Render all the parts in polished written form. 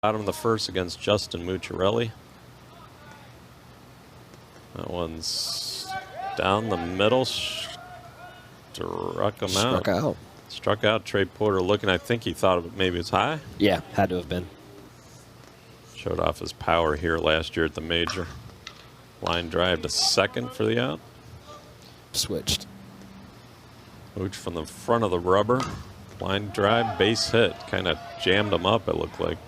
Bottom of the first against Justin Mucciarelli. That one's down the middle. Struck him out. Struck out. Trey Porter looking. I think he thought maybe it's high. Yeah, had to have been. Showed off his power here last year at the major. Line drive to second for the out. Switched. Mooch from the front of the rubber. Line drive, base hit. Kind of jammed him up, it looked like.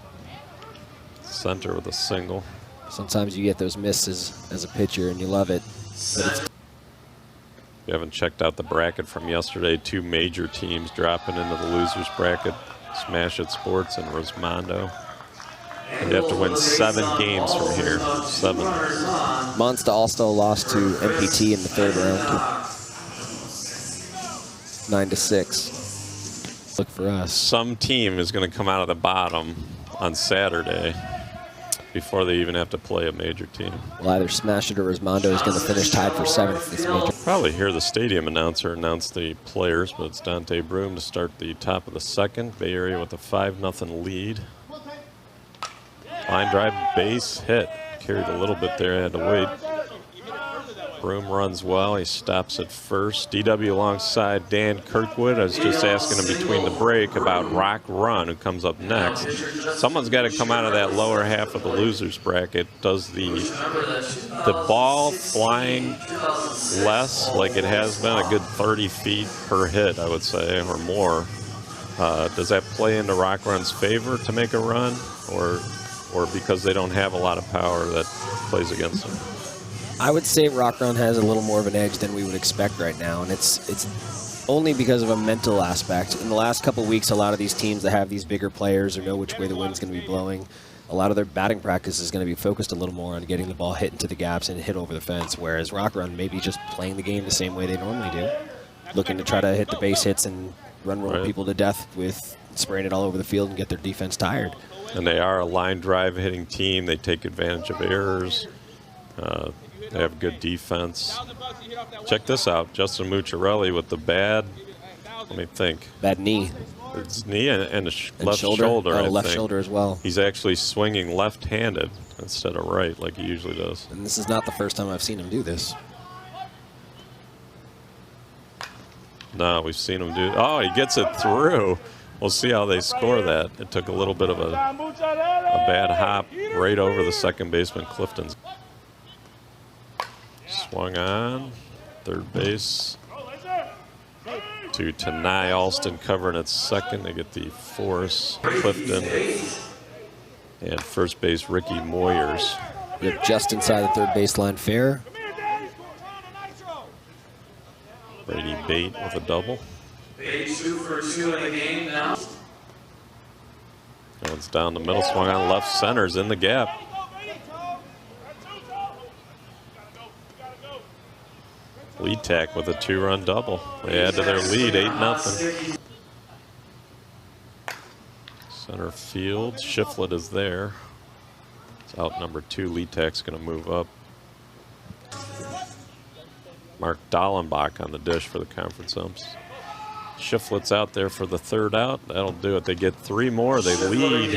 Center with a single. Sometimes you get those misses as a pitcher and you love it. If you haven't checked out the bracket from yesterday, 2 major teams dropping into the losers bracket. Smash It Sports and Rosmondo. You have to win 7 games from here. 7. Monsta also lost to MPT in the 3rd round. 9-6. Look for us. Some team is going to come out of the bottom on Saturday before they even have to play a major team. Well, either Smash It or Rosmondo is going to finish tied for 7th this major. Probably hear the stadium announcer announce the players, but it's Dante Broom to start the top of the 2nd. Bay Area with a 5-0 lead. Line drive, base hit. Carried a little bit there, had to wait. Broom runs well, he stops at first. DW alongside Dan Kirkwood. I was just asking him between the break about Rock Run, who comes up next. Someone's got to come out of that lower half of the losers bracket. Does the ball flying less, like it has been, a good 30 feet per hit, I would say, or more? Does that play into Rock Run's favor to make a run, or because they don't have a lot of power that plays against them? I would say Rock Run has a little more of an edge than we would expect right now, and it's only because of a mental aspect. In the last couple of weeks, a lot of these teams that have these bigger players or know which way the wind's going to be blowing, a lot of their batting practice is going to be focused a little more on getting the ball hit into the gaps and hit over the fence, whereas Rock Run may be just playing the game the same way they normally do, looking to try to hit the base hits and roll people to death with spraying it all over the field and get their defense tired. And they are a line drive hitting team. They take advantage of errors. They have good defense. Check this out. Justin Mucciarelli with the bad, let me think. Bad knee. It's knee and left shoulder, I left think. shoulder as well. He's actually swinging left-handed instead of right like he usually does. And this is not the first time I've seen him do this. No, we've seen him do. Oh, he gets it through. We'll see how they score that. It took a little bit of a bad hop right over the second baseman, Clifton's. Swung on, third base to Tanai Alston covering at second. They get the Forrest Clifton and first base Ricky Moyers. Yep, just inside the third baseline fair. Brady Bate with a double. Bate 2 for 2 in the game now. That one's down the middle, swung on left, center's in the gap. Lead tack with a 2-run double. They add to their lead, 8-0. Center field, Shiflett is there. It's out number 2. Lead tack's going to move up. Mark Dallenbach on the dish for the conference umps. Shiflett's out there for the 3rd out. That'll do it. They get 3 more. They lead.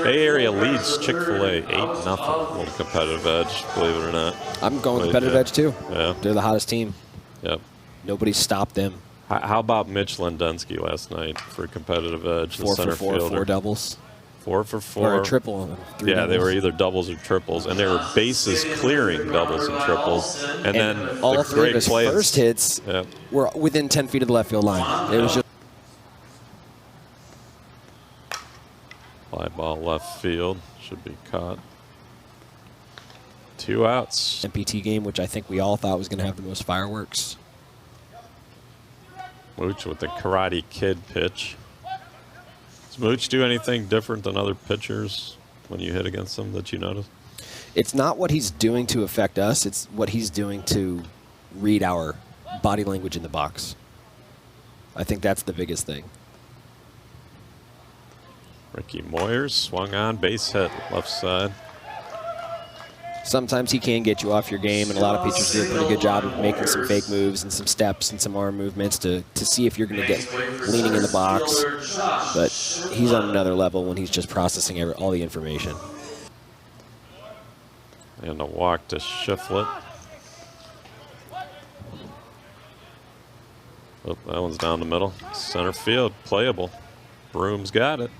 Bay Area leads Chick-fil-A 8-0. A little competitive edge, believe it or not. I'm going competitive edge too. Yeah. They're the hottest team. Yep. Nobody stopped them. How about Mitch Lendensky last night for a competitive edge? 4 for 4, fielder. 4 doubles. 4 for 4. Or a triple. 3 yeah, doubles. they were either doubles or triples, and they were bases clearing doubles and triples. And then all the 3 great of his play first hits were within 10 feet of the left field line. It was just fly ball left field, should be caught. 2 outs. MPT game, which I think we all thought was going to have the most fireworks. Mooch with the Karate Kid pitch. Does Mooch do anything different than other pitchers when you hit against them that you notice? It's not what he's doing to affect us. It's what he's doing to read our body language in the box. I think that's the biggest thing. Ricky Moyers swung on, base hit, left side. sometimes he can get you off your game, and a lot of pitchers do a pretty good job of making some fake moves and some steps and some arm movements to see if you're going to get leaning in the box. But he's on another level when he's just processing all the information. And a walk to Shiflett. Oh, that one's down the middle. Center field, playable. Broom's got it.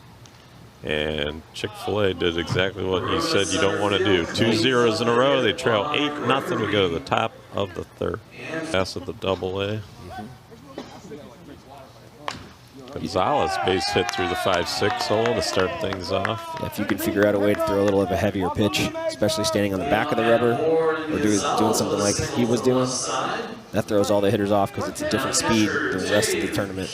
And Chick-fil-A did exactly what you said you don't want to do. 2 zeros in a row. They trail 8-0. We go to the top of the third. Pass at the double-A. Gonzalez base hit through the 5-6 hole to start things off. If you can figure out a way to throw a little of a heavier pitch, especially standing on the back of the rubber or doing something like he was doing, that throws all the hitters off because it's a different speed than the rest of the tournament.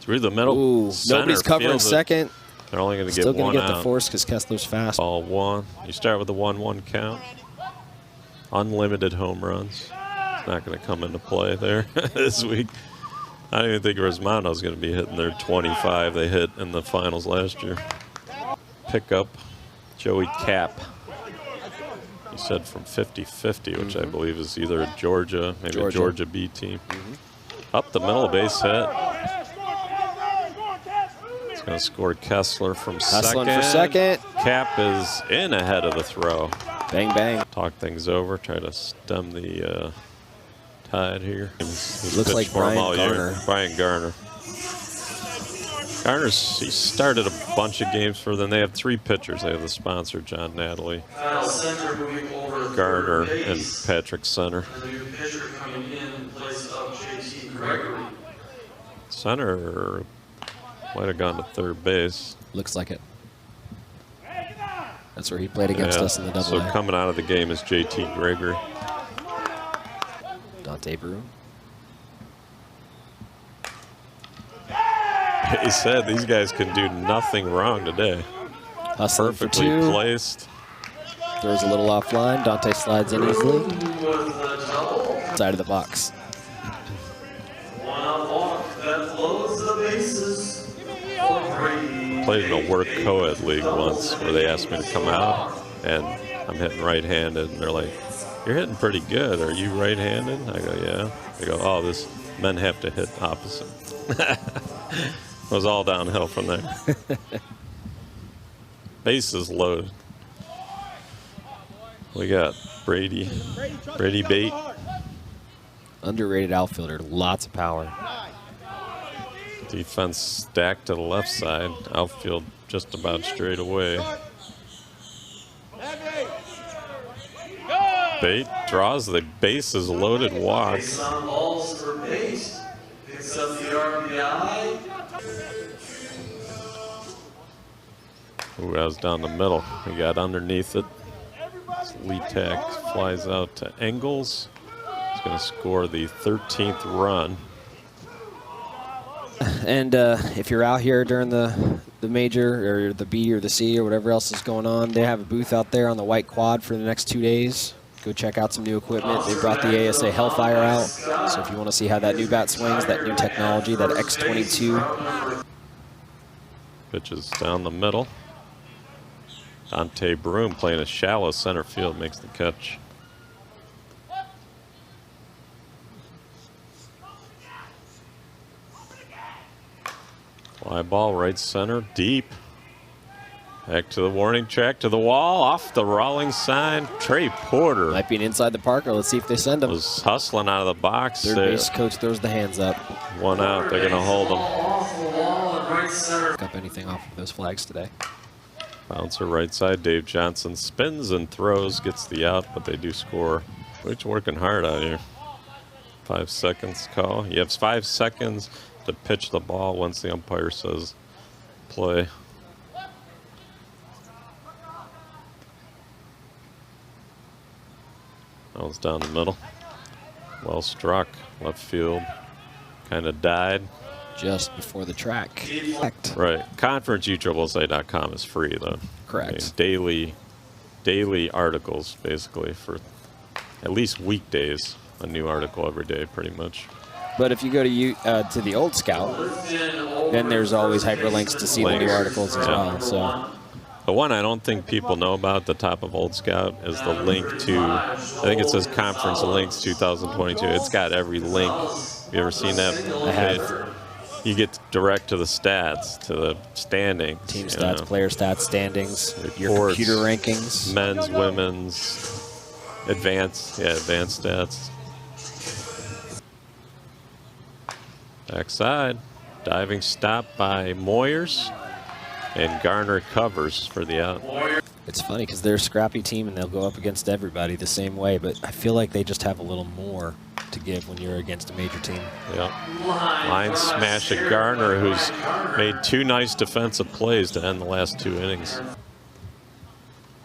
Through the middle. Ooh, nobody's covering second. They're only going to get Still one going to get out. the force because Kessler's fast. Ball 1. You start with a 1-1 count. Unlimited home runs. It's not going to come into play there this week. I don't even think Rosmano's going to be hitting their 25 they hit in the finals last year. Pick up Joey Cap. He said from 50-50, which I believe is either a Georgia, maybe a Georgia B team. Up the middle, base hit. It's going to score Kessler from Hustling for second. Cap is in ahead of the throw. Bang, bang. Talk things over, try to stem the tide here. He's Looks like Brian Garner. Brian Garner. He started a bunch of games for them. They have 3 pitchers. They have the sponsor, John Natalie, Garner, and Patrick Center. Center might have gone to third base. Looks like it. That's where he played against us in the double-A. So coming out of the game is JT Gregory. Dante Broom. He said these guys can do nothing wrong today. Hustling Perfectly for 2. placed. Throws a little offline. Dante slides in easily. Side of the box. Played in a work co-ed league once where they asked me to come out, and I'm hitting right-handed, and they're like, "You're hitting pretty good. Are you right-handed?" I go, "Yeah." They go, "Oh, men have to hit opposite." It was all downhill from there. Bases loaded. We got Brady Bate. Underrated outfielder. Lots of power. Defense stacked to the left side. Outfield just about straight away. Bate draws the bases loaded walk. Ooh, that was down the middle. He got underneath it. Letak flies out to Engels. He's going to score the 13th run. And if you're out here during the major or the B or the C or whatever else is going on, they have a booth out there on the white quad for the next 2 days. Go check out some new equipment. They brought the ASA Hellfire out. So if you want to see how that new bat swings, that new technology, that X22. Pitches down the middle. Dante Broom playing a shallow center field makes the catch. Fly ball right center, deep. Back to the warning track, to the wall, off the rolling sign. Trey Porter Might be an inside the parker. Let's see if they send him. was hustling out of the box. Third base coach throws the hands up. One out, they're going to hold him. Pick up anything off of those flags today. Bouncer right side, Dave Johnson spins and throws, gets the out, but they do score. We're working hard out here. 5 seconds call. You have 5 seconds to pitch the ball once the umpire says play. That was down the middle. Well struck. Left field kind of died. Just before the track. Right. ConferenceUSSSA.com is free, though. Correct. I mean, daily articles, basically, for at least weekdays. A new article every day, pretty much. But if you go to the old Scout, then there's always hyperlinks to see the new articles as well. So The one I don't think people know about at the top of Old Scout is the link to, I think it says Conference Links 2022. It's got every link. Have you ever seen that? I have. You get direct to the stats, to the standings. Team stats, player stats, standings, your Reports, computer rankings. Men's, women's, advanced stats. Backside, diving stop by Moyers, and Garner covers for the out. It's funny because they're a scrappy team and they'll go up against everybody the same way, but I feel like they just have a little more to give when you're against a major team. Yep. Line smash at Garner, who's made 2 nice defensive plays to end the last 2 innings.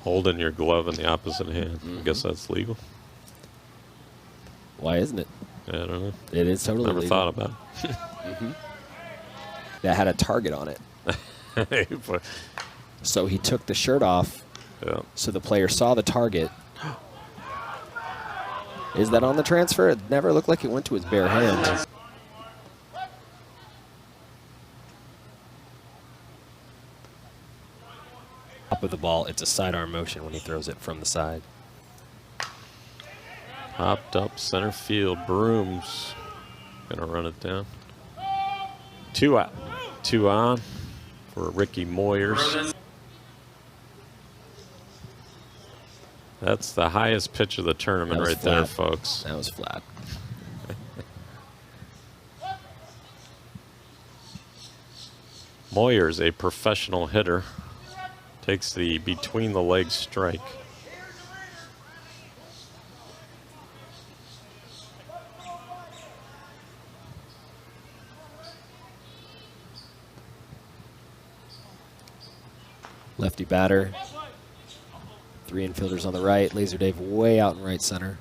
Holding your glove in the opposite hand. I guess that's legal. Why isn't it? I don't know. It is totally Never legal. thought about it. That had a target on it. So he took the shirt off, so the player saw the target. Is that on the transfer? It never looked like it went to his bare hand. Top of the ball, it's a sidearm motion when he throws it from the side. Popped up center field. Broom's gonna run it down. 2 out. 2 on for Ricky Moyers. That's the highest pitch of the tournament right there, folks. That was flat. Moyers, a professional hitter, takes the between the legs strike. Lefty batter. 3 infielders on the right. Laser Dave way out in right center.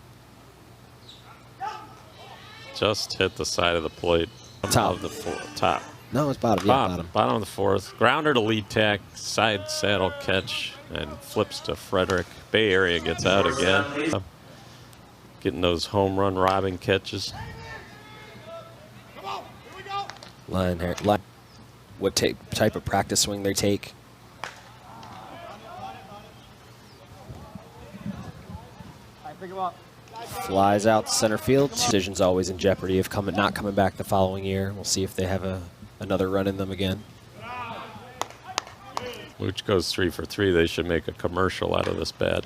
Just hit the side of the plate. Top. Of the top. No, it's bottom. Yeah, bottom. Bottom of the 4th. Grounder to lead tack. Side saddle catch and flips to Frederick. Bay Area gets out again. Getting those home run robbing catches. Line here. What type of practice swing they take. Flies out to center field. Decision's always in jeopardy of not coming back the following year. We'll see if they have another run in them again. Which goes 3 for 3. They should make a commercial out of this bat.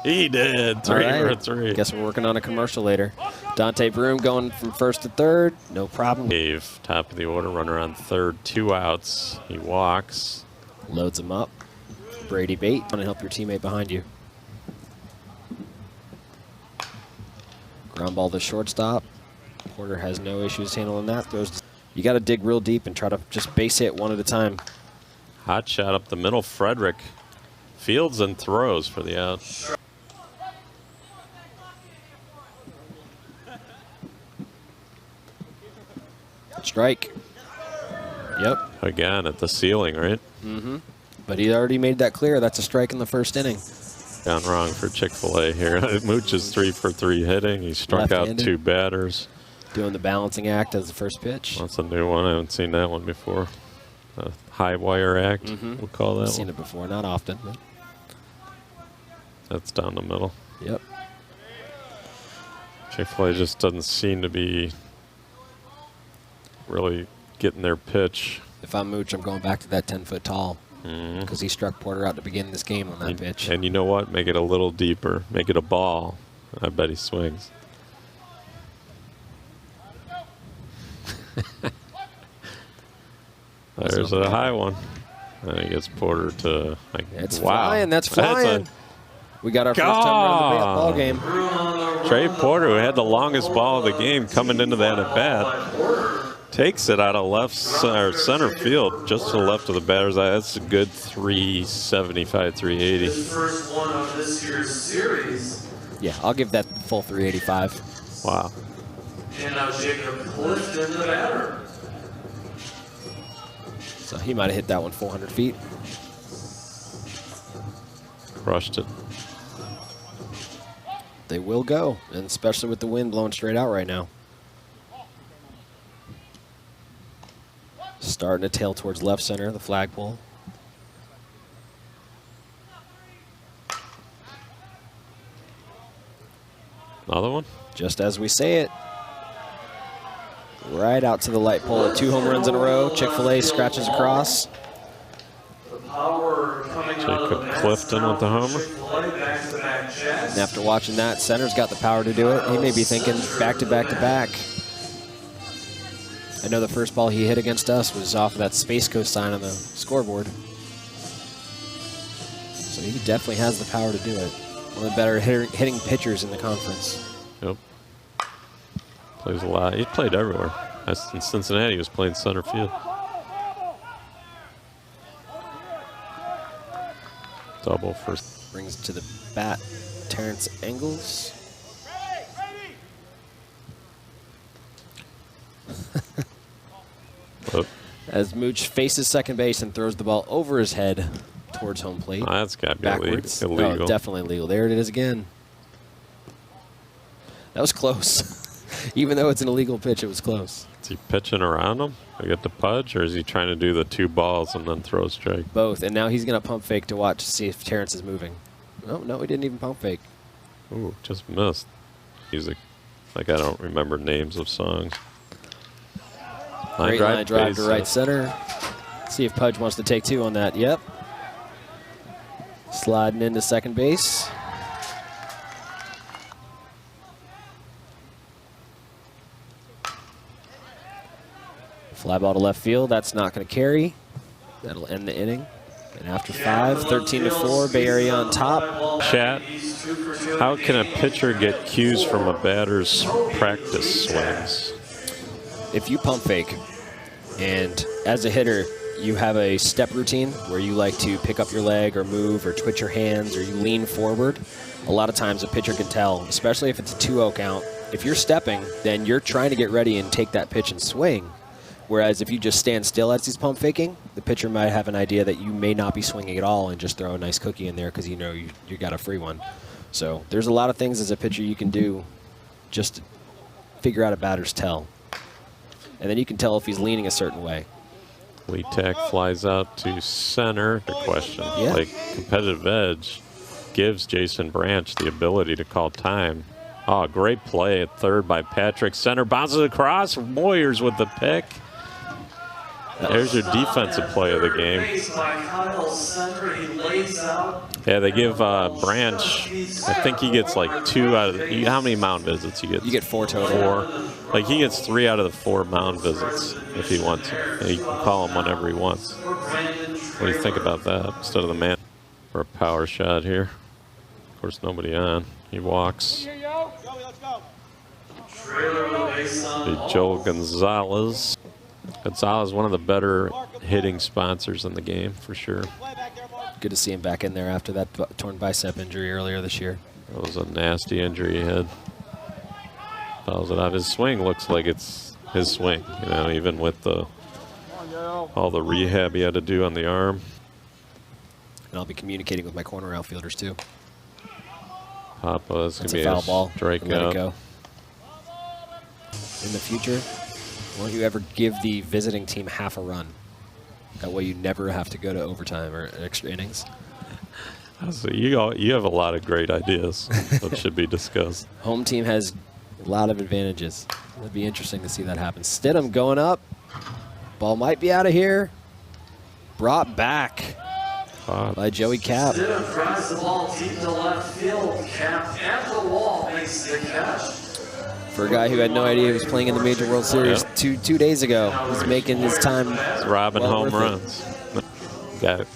He did. 3 for 3. Guess we're working on a commercial later. Dante Broom going from first to third. No problem. Dave, top of the order, runner on third, 2 outs. He walks. Loads him up. Brady Bate, want to help your teammate behind you. Ground ball to shortstop. Porter has no issues handling that. You got to dig real deep and try to just base hit one at a time. Hot shot up the middle. Frederick fields and throws for the out. Strike. Yep. Again at the ceiling, right? Mm-hmm. But he already made that clear. That's a strike in the first inning. Gone wrong for Chick-fil-A here. Mooch is 3 for 3 hitting. He struck out 2 batters. Doing the balancing act as the first pitch. That's a new one. I haven't seen that one before. A high wire act, we'll call that. I've seen it before, not often. But. That's down the middle. Yep. Chick-fil-A just doesn't seem to be really getting their pitch. If I'm Mooch, I'm going back to that 10-foot tall. Because he struck Porter out to begin this game on that pitch. And you know what? Make it a little deeper. Make it a ball. I bet he swings. There's a high one. And he gets Porter to, like, it's wow. Flying. That's flying. We got our first time around the ball game. Trey Porter, who had the longest ball of the game coming into that at bat, takes it out of left center field, just to the left of the batter's eye. That's a good 375, 380. His first one of this year's series. Yeah, I'll give that full 385. Wow. And now Jacob Clifton, the batter. So he might have hit that one 400 feet. Crushed it. They will go, and especially with the wind blowing straight out right now. Starting to tail towards left center, the flagpole. Another one? Just as we say it. Right out to the light pole. 2 home runs in a row. Chick-fil-A scratches across. Jacob Clifton with the homer. And after watching that, center's got the power to do it. He may be thinking back to back to back. I know the first ball he hit against us was off of that Spacecoast sign on the scoreboard. So he definitely has the power to do it. One of the better hitting pitchers in the conference. Yep. Plays a lot. He's played everywhere. In Cincinnati, he was playing center field. Double first. Brings it to the bat, Terrence Engels. As Mooch faces second base and throws the ball over his head towards home plate. Oh, that's got to be backwards. illegal. No, definitely illegal. There it is again. That was close. Even though it's an illegal pitch, it was close. Is he pitching around him to get the pudge, or is he trying to do the 2 balls and then throw a strike? Both. And now he's going to pump fake to watch to see if Terrence is moving. No, he didn't even pump fake. Ooh, just missed. Music. Like I don't remember names of songs. Great line drive to right center. See if Pudge wants to take 2 on that. Yep. Sliding into second base. Fly ball to left field. That's not going to carry. That'll end the inning. And after 5, 13-4, Bay Area on top. Chat, how can a pitcher get cues from a batter's practice swings? If you pump fake, and as a hitter, you have a step routine where you like to pick up your leg or move or twitch your hands or you lean forward, a lot of times a pitcher can tell, especially if it's a 2-0 count. If you're stepping, then you're trying to get ready and take that pitch and swing. Whereas if you just stand still as he's pump faking, the pitcher might have an idea that you may not be swinging at all and just throw a nice cookie in there because you know you got a free one. So there's a lot of things as a pitcher you can do just to figure out a batter's tell. And then you can tell if he's leaning a certain way. Lee Tack flies out to center. The question, Yeah. like competitive edge, gives Jason Branch the ability to call time. Oh, great play at third by Patrick. Center bounces across. Moyers with the pick. There's your defensive play of the game. Yeah, they give Branch, I think he gets like 2 out of the, how many mound visits you get? You get 4 total. 4. Like he gets 3 out of the 4 mound visits if he wants. And he can call them whenever he wants. What do you think about that? Instead of the man for a power shot here. Of course, nobody on. He walks. Joel Gonzalez. Gonzalez, one of the better hitting sponsors in the game, for sure. Good to see him back in there after that torn bicep injury earlier this year. That was a nasty injury he had. Fouls it out. His swing looks like it's his swing, you know, even with all the rehab he had to do on the arm. And I'll be communicating with my corner outfielders, too. Papa, that's going to be a foul ball. Strike Let out. it go. In the future, won't you ever give the visiting team half a run? That way you never have to go to overtime or extra innings. So you have a lot of great ideas that should be discussed. Home team has a lot of advantages. It'd be interesting to see that happen. Stidham going up. Ball might be out of here. Brought back by Joey Cap. Stidham drives the ball deep to left field. Cap at the wall makes the catch. For a guy who had no idea he was playing in the Major World Series two days ago, he's making his time. He's robbing home runs. Got it.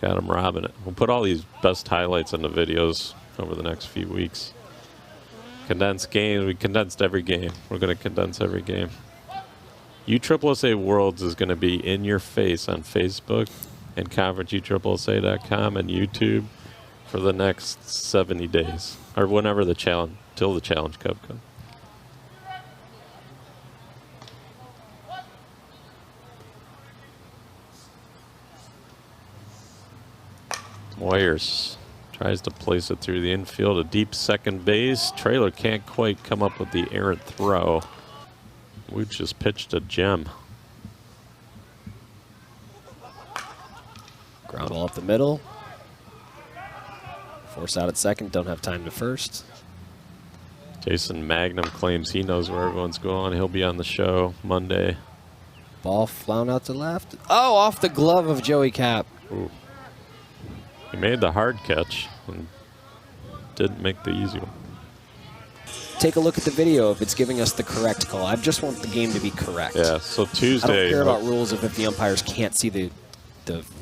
Got him robbing it. We'll put all these best highlights in the videos over the next few weeks. Condensed games. We condensed every game. We're going to condense every game. USSSA Worlds is going to be in your face on Facebook and conferenceuSSA.com and YouTube for the next 70 days or whenever the challenge, till the Challenge Cup comes. Moyers tries to place it through the infield, a deep second base. Trailer can't quite come up with the errant throw. We just pitched a gem. Ground ball up the middle. Force out at second, don't have time to first. Jason Magnum claims he knows where everyone's going. He'll be on the show Monday. Ball flown out to left. Oh, off the glove of Joey Cap. Ooh. He made the hard catch and didn't make the easy one. Take a look at the video if it's giving us the correct call. I just want the game to be correct. Yeah, so Tuesday. I don't care about rules of if the umpires can't see the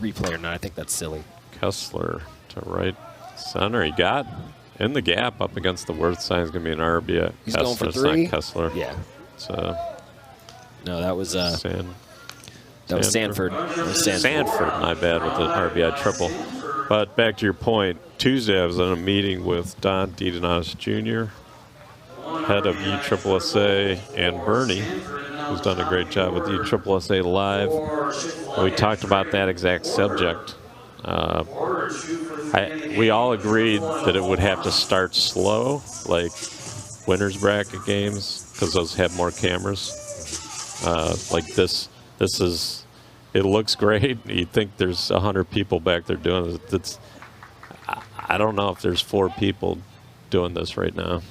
replay or not. I think that's silly. Kessler to right center. He got in the gap up against the Worth sign. Is going to be an RBI. He's Kessler, going for it's 3? not Kessler. Yeah. So No, that was Sanford. Sanford. That was Sanford, my bad, with the RBI triple. But back to your point, Tuesday I was in a meeting with Don DiDonatis Jr., head of USSSA, and Bernie, who's done a great job with USSSA Live. And we talked about that exact subject. We all agreed that it would have to start slow, like winners bracket games, because those have more cameras. Like this is, it looks great. You think there's 100 people back there doing it. I don't know if there's 4 people doing this right now.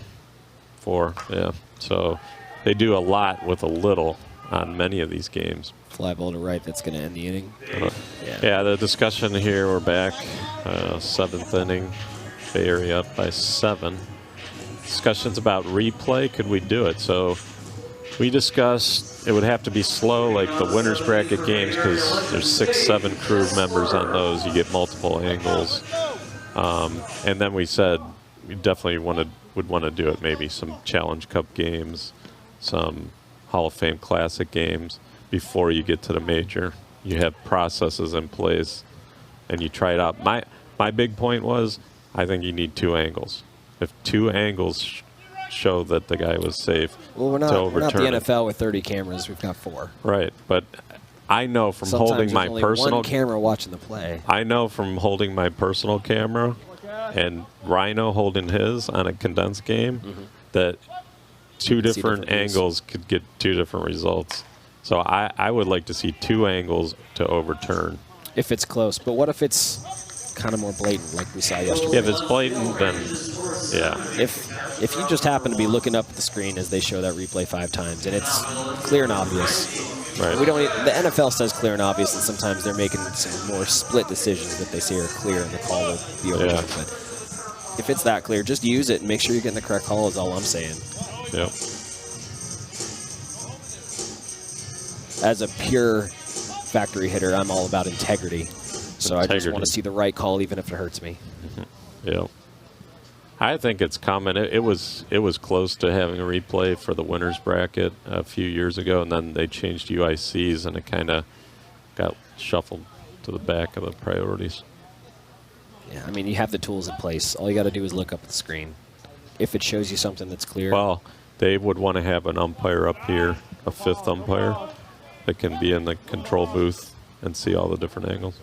4, yeah. So they do a lot with a little on many of these games. Fly ball to right, that's going to end the inning. Yeah, the discussion here, we're back. 7th inning, Bay Area up by 7. Discussions about replay, could we do it? So we discussed it would have to be slow like the winners bracket games because there's 6-7 crew members on those. You get multiple angles. And then we said we definitely would want to do it, maybe some Challenge Cup games, some Hall of Fame Classic games before you get to the major. You have processes in place and you try it out. My big point was I think you need 2 angles. If 2 angles show that the guy was safe, well, we're not the it. NFL with 30 cameras. We've got 4. Right, but I know from Sometimes holding my only personal one camera watching the play. I know from holding my personal camera and Rhino holding his on a condensed game that 2 different angles could get 2 different results. So I would like to see 2 angles to overturn. If it's close, but what if it's kind of more blatant, like we saw yesterday? If it's blatant, then yeah. If you just happen to be looking up at the screen as they show that replay 5 times and it's clear and obvious, right? The NFL says clear and obvious, and sometimes they're making some more split decisions that they say are clear, and the call will be overturned. Yeah. But if it's that clear, just use it and make sure you're getting the correct call. Is all I'm saying. Yep. As a pure factory hitter, I'm all about integrity. So I just want to see the right call, even if it hurts me. Yeah. I think it's common. It was close to having a replay for the winners bracket a few years ago, and then they changed UICs, and it kind of got shuffled to the back of the priorities. Yeah, I mean, you have the tools in place. All you got to do is look up at the screen. If it shows you something that's clear. Well, they would want to have an umpire up here, a 5th umpire, that can be in the control booth and see all the different angles.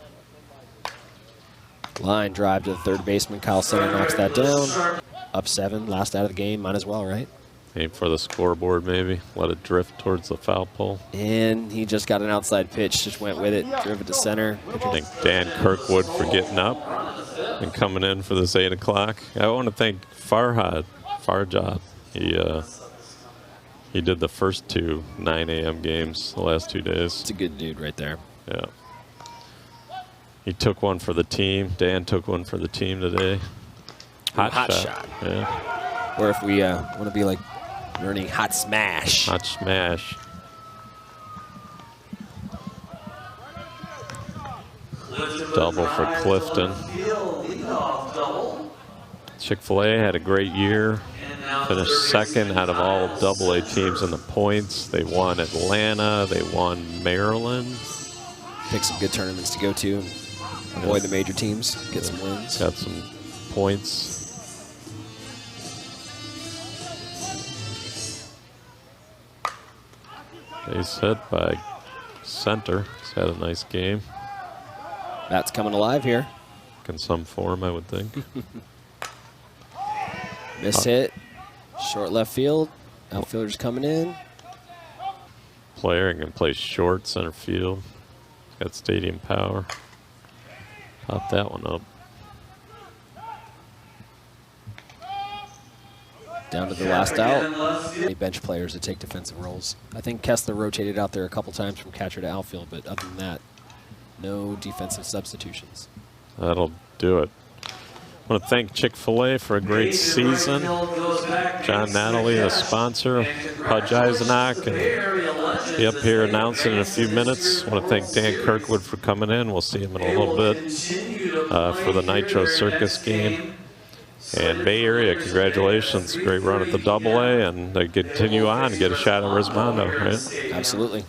Line drive to the third baseman. Kyle Center knocks that down. Up 7, last out of the game. Might as well, right? Aim for the scoreboard, maybe. Let it drift towards the foul pole. And he just got an outside pitch. Just went with it. Drove it to center. I thank Dan Kirkwood for getting up and coming in for this 8 o'clock. I want to thank Farjad. He did the first 2 9 a.m. games the last 2 days. It's a good dude right there. Yeah. He took one for the team. Dan took one for the team today. Hot shot. Yeah. Or if we want to be like learning hot smash. Hot smash. Double for Clifton. Chick-fil-A had a great year. Finished 2nd out of all AA teams in the points. They won Atlanta. They won Maryland. Pick some good tournaments to go to. Avoid the major teams. Get some wins. Got some points. Base hit by center. He's had a nice game. That's coming alive here. In some form, I would think. Miss hit. Short left field. Outfielder's coming in. Player can play short center field. Got stadium power. Pop that one up. Down to the last out. Any bench players that take defensive roles. I think Kessler rotated out there a couple times from catcher to outfield, but other than that, no defensive substitutions. That'll do it. I want to thank Chick-fil-A for a great season. John Natalie, the sponsor, Pudge Eisenach, and be up here announcing in a few minutes. I want to thank Dan Kirkwood for coming in. We'll see him in a little bit for the Nitro Circus game. And Bay Area, congratulations. Great run at the Double-A, and they continue on to get a shot at Rismondo, right? Absolutely.